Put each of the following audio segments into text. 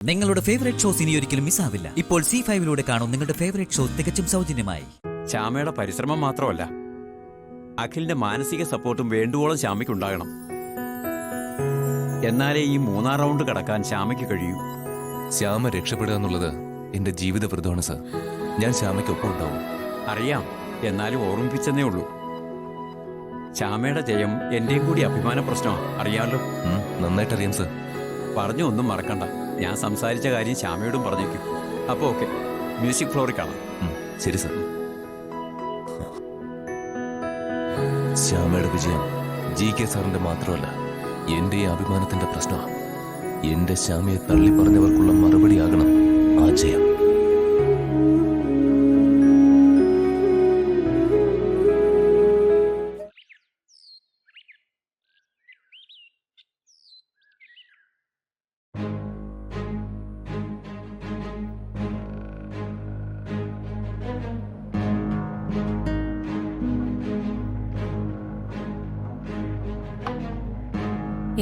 നിങ്ങളുടെ favourite shows ഇനി ഒരിക്കലും മിസ്സാവില്ല. ഇപ്പോൾ C5 കാണും നിങ്ങളുടെ ഫേവറേറ്റ് ഷോ തികച്ചും സൗജന്യമായി. ശ്യാമയുടെ പരിശ്രമം മാത്രമല്ല, അഖിലിന്റെ മാനസിക സപ്പോർട്ടും വേണ്ടുവോളം ശ്യാമയ്ക്ക് ഉണ്ടാകണം. എന്നാലേ ഈ 3-ാം റൗണ്ട് കടക്കാൻ ശ്യാമയ്ക്ക് കഴിയൂ. ശ്യാമ രക്ഷപ്പെടുക എന്നുള്ളത് എന്റെ ജീവിത വ്രതമാണ് സർ. ഞാൻ ശ്യാമയ്ക്കൊപ്പം ഉണ്ടാവും. അറിയാം, എന്നാലും ഓർമ്മിപ്പിച്ചെന്നേ ഉള്ളൂ. ശ്യാമയുടെ ജയം എന്റെയും കൂടി അഭിമാന പ്രശ്നമാണ്, അറിയാമല്ലോ. നന്നായിട്ടറിയാം സർ. പറഞ്ഞു ഒന്നും മറക്കണ്ട. ഞാൻ സംസാരിച്ച കാര്യം ശ്യാമയോടും പറഞ്ഞേക്കും. അപ്പോൾ ഓക്കെ, മ്യൂസിക് ഫ്ലോറിൽ കാണാം. ശരി സർ. ശ്യാമയുടെ വിജയം GK സാറിന്റെ മാത്രമല്ല, എന്റെ ഈ അഭിമാനത്തിന്റെ പ്രശ്നമാണ്. എന്റെ ശ്യാമയെ തള്ളി പറഞ്ഞവർക്കുള്ള മറുപടിയാകണം ആ ജയം.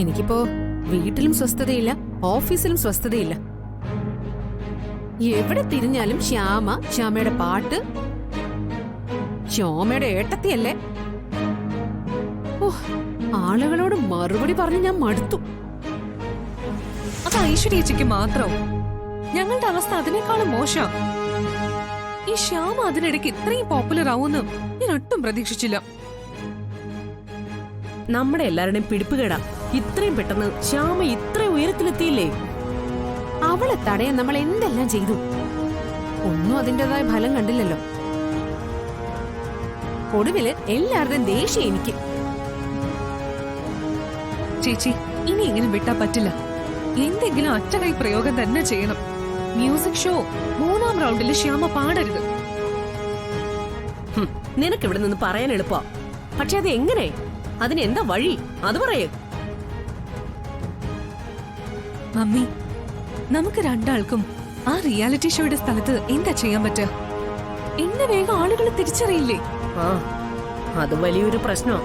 എനിക്കിപ്പോ വീട്ടിലും സ്വസ്ഥതയില്ല, ഓഫീസിലും സ്വസ്ഥതയില്ല. എവിടെ തിരിഞ്ഞാലും ശ്യാമയുടെ പാട്ട്, ശ്യാമയുടെ ഏട്ടത്തിയല്ലേ. ആളുകളോട് മറുപടി പറഞ്ഞ് ഞാൻ മടുത്തു. അത് ഐശ്വര്യച്ചിക്ക് മാത്രം. ഞങ്ങളുടെ അവസ്ഥ അതിനേക്കാളും മോശം. ഈ ശ്യാമ അതിനിടയ്ക്ക് ഇത്രയും പോപ്പുലർ ആവുമെന്ന് ഞാൻ ഒട്ടും പ്രതീക്ഷിച്ചില്ല. നമ്മുടെ എല്ലാവരുടെയും പിടിപ്പുകേടാ. ഇത്രയും പെട്ടെന്ന് ശ്യാമ ഇത്രയും ഉയരത്തിലെത്തിയില്ലേ? അവളെ തടയാൻ നമ്മൾ എന്തെല്ലാം ചെയ്തു, ഒന്നും അതിൻ്റെതായ ഫലം കണ്ടില്ലല്ലോ. ഒടുവില് എല്ലാവരുടെയും ദേഷ്യം എനിക്ക്. ചേച്ചി, ഇനി ഇങ്ങനെ വിട്ടാ പറ്റില്ല. എന്തെങ്കിലും അറ്റകൈ പ്രയോഗം തന്നെ ചെയ്യണം. മ്യൂസിക് ഷോ 3-ാം റൗണ്ടിൽ ശ്യാമ പാടരുത്. നിനക്ക് ഇവിടെ നിന്ന് പറയാൻ എളുപ്പാ, പക്ഷെ അത് എങ്ങനെ? അതിനെന്താ വഴി? അത് പറയേ. മമ്മി, നമുക്ക് രണ്ടാൾക്കും ആ റിയാലിറ്റി ഷോയുടെ സ്ഥലത്ത് എന്താ ചെയ്യാൻ പറ്റുക? എന്നെ വേഗം ആളുകൾ തിരിച്ചറിയില്ലേ? ആ, അത് വലിയൊരു പ്രശ്നം.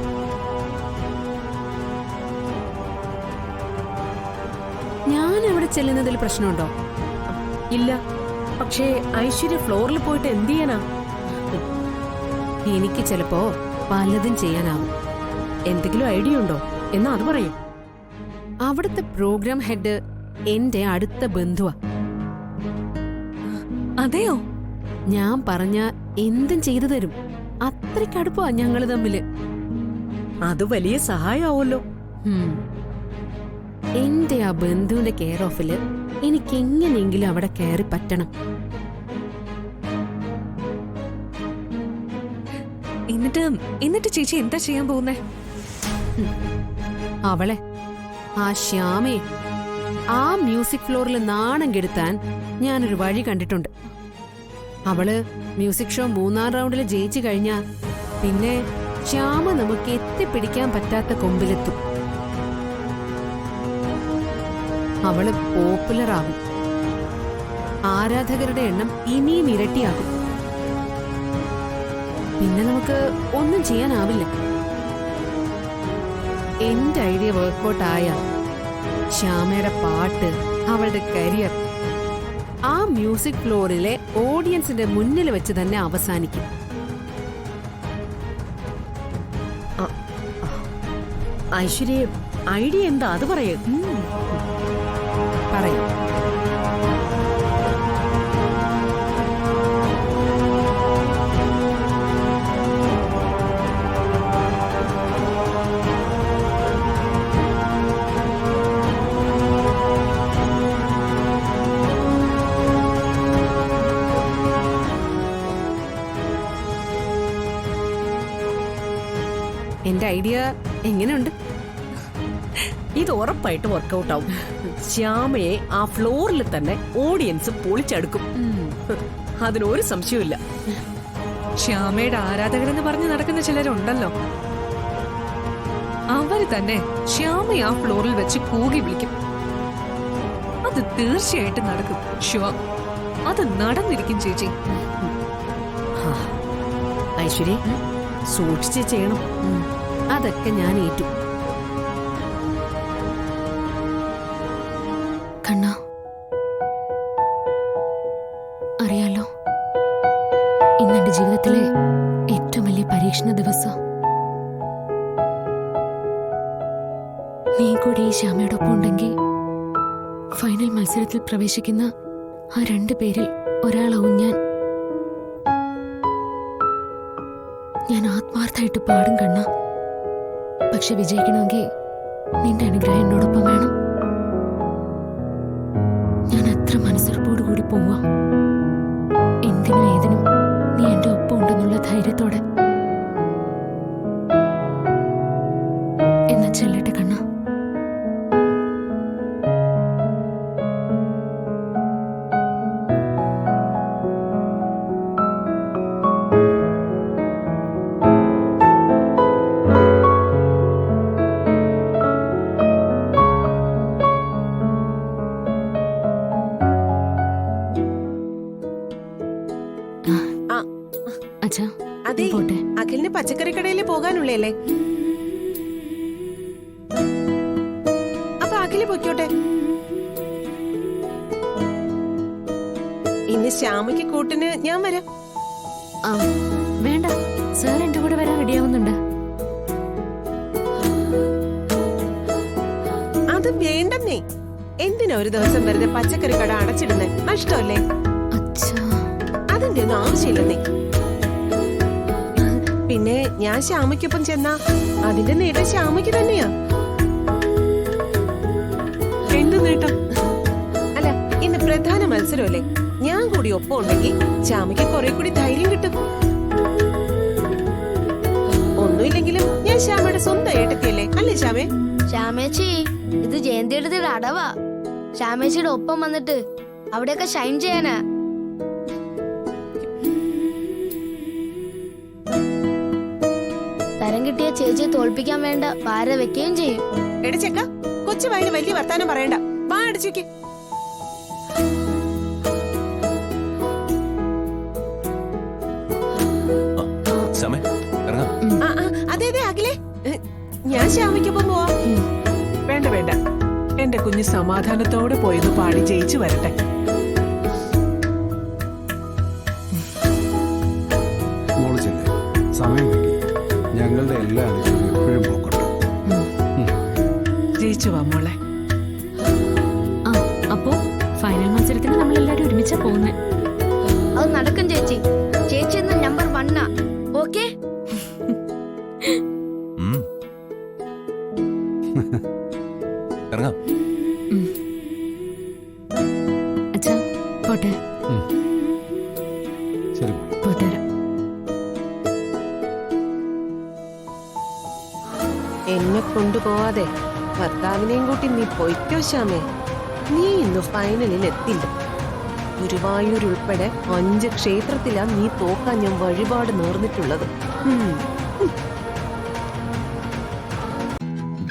ഞാൻ അവിടെ ചെല്ലുന്നതിൽ പ്രശ്നമുണ്ടോ? ഇല്ല, പക്ഷേ ഐശ്വര്യ ഫ്ലോറിൽ പോയിട്ട് എന്ത് ചെയ്യാനാ? എനിക്ക് ചിലപ്പോ പലതും ചെയ്യാനാവും. എന്തെങ്കിലും ഐഡിയ ഉണ്ടോ? എന്നാ അത് പറയും. അവിടുത്തെ പ്രോഗ്രാം ഹെഡ് എന്റെ അടുത്ത ബന്ധുവാ. അതെയോ? ഞാൻ പറഞ്ഞ എന്തും ചെയ്തു തരും. അത്രയ്ക്ക് അടുപ്പാ ഞങ്ങള് തമ്മില്. അത് വലിയ സഹായമാവല്ലോ. എന്റെ ആ ബന്ധുവിന്റെ കെയർ ഓഫില് എനിക്ക് എങ്ങനെയെങ്കിലും അവിടെ കയറി പറ്റണം. എന്നിട്ട് ചേച്ചി എന്താ ചെയ്യാൻ പോകുന്നേ? അവളെ, ആ ശ്യാമയെ ആ മ്യൂസിക് ഫ്ലോറിൽ നാണം കെടുത്താൻ ഞാനൊരു വഴി കണ്ടിട്ടുണ്ട്. അവള് മ്യൂസിക് ഷോ 3-ാം റൗണ്ടിൽ ജയിച്ചു കഴിഞ്ഞാ പിന്നെ ശ്യാമ നമുക്ക് എത്തിപ്പിടിക്കാൻ പറ്റാത്ത കൊമ്പിലെത്തും. അവള് പോപ്പുലർ ആകും. ആരാധകരുടെ എണ്ണം ഇനിയും ഇരട്ടിയാകും. പിന്നെ നമുക്ക് ഒന്നും ചെയ്യാനാവില്ല. എന്റെ ഐഡിയ വർക്ക്ഔട്ട് ആയ ശ്യാമയുടെ പാട്ട്, അവളുടെ കരിയർ ആ മ്യൂസിക് ഫ്ലോറിലെ ഓഡിയൻസിന്റെ മുന്നിൽ വെച്ച് തന്നെ അവസാനിക്കും. ഐശ്വര്യ, ഐഡിയ എന്താ? അത് പറയേ. പറയും. എന്റെ ഐഡിയ എങ്ങനെയുണ്ട്? ഇത് ഉറപ്പായിട്ട് വർക്കൗട്ട് ആവും. ശ്യാമയെ ആ ഫ്ലോറിൽ തന്നെ ഓഡിയൻസ് പൊളിച്ചെടുക്കും. അതിനൊരു സംശയമില്ല. ശ്യാമയുടെ ആരാധകരെന്ന് പറഞ്ഞ് നടക്കുന്ന ചിലരുണ്ടല്ലോ, അവര് തന്നെ ശ്യാമയെ ആ ഫ്ലോറിൽ വെച്ച് കൂകി വിളിക്കും. അത് തീർച്ചയായിട്ടും നടക്കും. ഷുവർ, അത് നടന്നിരിക്കും ചേച്ചി. ഐശ്വര്യ, സൂക്ഷിച്ച് ചെയ്യണം. അതൊക്കെ ഞാൻ ഏറ്റു. കണ്ണാ, ജീവിതത്തിലെ ഏറ്റവും വലിയ പരീക്ഷണ ദിവസം. നീ കൂടി ഈ ശ്യാമയോടൊപ്പം ഉണ്ടെങ്കിൽ ഫൈനൽ മത്സരത്തിൽ പ്രവേശിക്കുന്ന ആ 2 പേരിൽ ഒരാളാവും ഞാൻ. ഞാൻ ആത്മാർത്ഥമായിട്ട് പാടും കണ്ണ. പക്ഷെ വിജയിക്കണമെങ്കിൽ നിന്റെ അനുഗ്രഹം എന്നോടൊപ്പം വേണം. ഞാൻ അത്ര മനസ്സുറപ്പോടുകൂടി പോവാം. എന്തിനും ഏതിനും നീ എന്റെ ഒപ്പം ഉണ്ടെന്നുള്ള ധൈര്യത്തോടെ. എന്നാ ചെല്ലട്ടെ കണ്ണ. അച്ഛാ, അതെ, പോട്ടെ. അഖിലിന് പച്ചക്കറി കടയിൽ പോകാനുള്ളല്ലേ? അപ്പൊ അഖില് പൊയ്ക്കോട്ടെ. ഇന്ന് ശ്യാമയ്ക്ക് കൂട്ടിന് ഞാൻ വരാം. ആ, വേണ്ട, സാർ എന്റെ കൂടെ വരാൻ റെഡിയാവുന്നുണ്ട്. അത് വേണ്ടെന്നേ. എന്തിനാ ഒരു ദിവസം വെറുതെ പച്ചക്കറി കട അടച്ചിടുന്നേ? നഷ്ടമല്ലേ? അച്ഛാ, അതിന്റെ ഒന്നും ആവശ്യമില്ലെന്നേ. പിന്നെ ഞാൻ ശ്യാമയ്ക്കൊപ്പം ചെന്നാ അതിന്റെ നേട്ടം ശ്യാമയ്ക്ക് തന്നെയാ. എന്ത് നേട്ടം? അല്ല, ഇന്ന് പ്രധാന മത്സരമല്ലേ? ഞാൻ കൂടി ഒപ്പം ഉണ്ടെങ്കിൽ ശ്യാമയ്ക്ക് കുറെ കൂടി ധൈര്യം കിട്ടും. ഒന്നുമില്ലെങ്കിലും ഞാൻ ശ്യാമയുടെ സ്വന്തം ഏട്ടത്തിയല്ലേ, അല്ലേ ശ്യാമേ? ശ്യാമേച്ചി, ഇത് ജയന്തിയുടെ അടവാ. ശ്യാമേച്ചിയുടെ ഒപ്പം വന്നിട്ട് അവിടെയൊക്കെ ഷൈൻ ചെയ്യാനാ. തരം കിട്ടിയ ചേച്ചിയെ തോൽപ്പിക്കാൻ വേണ്ട പാര വെക്കുകയും ചെയ്യും. എടച്ചക്ക, കൊച്ചു വായിന് വലിയ വർത്താനം പറയണ്ട. വാ അടിച്ചേക്ക്. സമയ ഇറങ്ങാം. അതെ അതെ അഖിലേ, ഞാൻ ശ്യാമയ്ക്കൊപ്പം പോവാ. വേണ്ട വേണ്ട, എന്റെ കുഞ്ഞ് സമാധാനത്തോടെ പോയത് പാടി ജയിച്ചു വരട്ടെ. മോള് ചെല്ലേ, സമയം കിട്ടി. ഞങ്ങളുടെ എല്ലാ അനുഭവവും എപ്പോഴും പോക്കട്ടെ. ജയിച്ചു വാ മോളെ. ആ, അപ്പോ ഫൈനൽ മത്സരത്തിന് നമ്മൾ എല്ലാരും ഒരുമിച്ചാ പോകുന്നത്. അത് നടക്കും ചേച്ചി. ചേച്ചി എന്ന നമ്പർ 1 ഓക്കെ. ഇറങ്ങാം. അച്ഛാ, പോട്ടെ. ശരി. പോട്ടെ. എന്നെ കൊണ്ടുപോവാതെ ഭർത്താവിനെയും കൂട്ടി നീ പൊയ്ക്കോ ശ്യാമേ. നീ ഇന്ന് ഫൈനലിൽ എത്തില്ല. ഗുരുവായൂർ ഉൾപ്പെടെ 5 ക്ഷേത്രത്തിലാ നീ തോക്കാൻ ഞാൻ വഴിപാട് നേർന്നിട്ടുള്ളത്.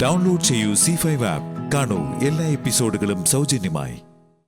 ഡൗൺലോഡ് ചെയ്യൂ C5 ആപ്പ്. കാണൂ എല്ലാ എപ്പിസോഡുകളും സൗജന്യമായി.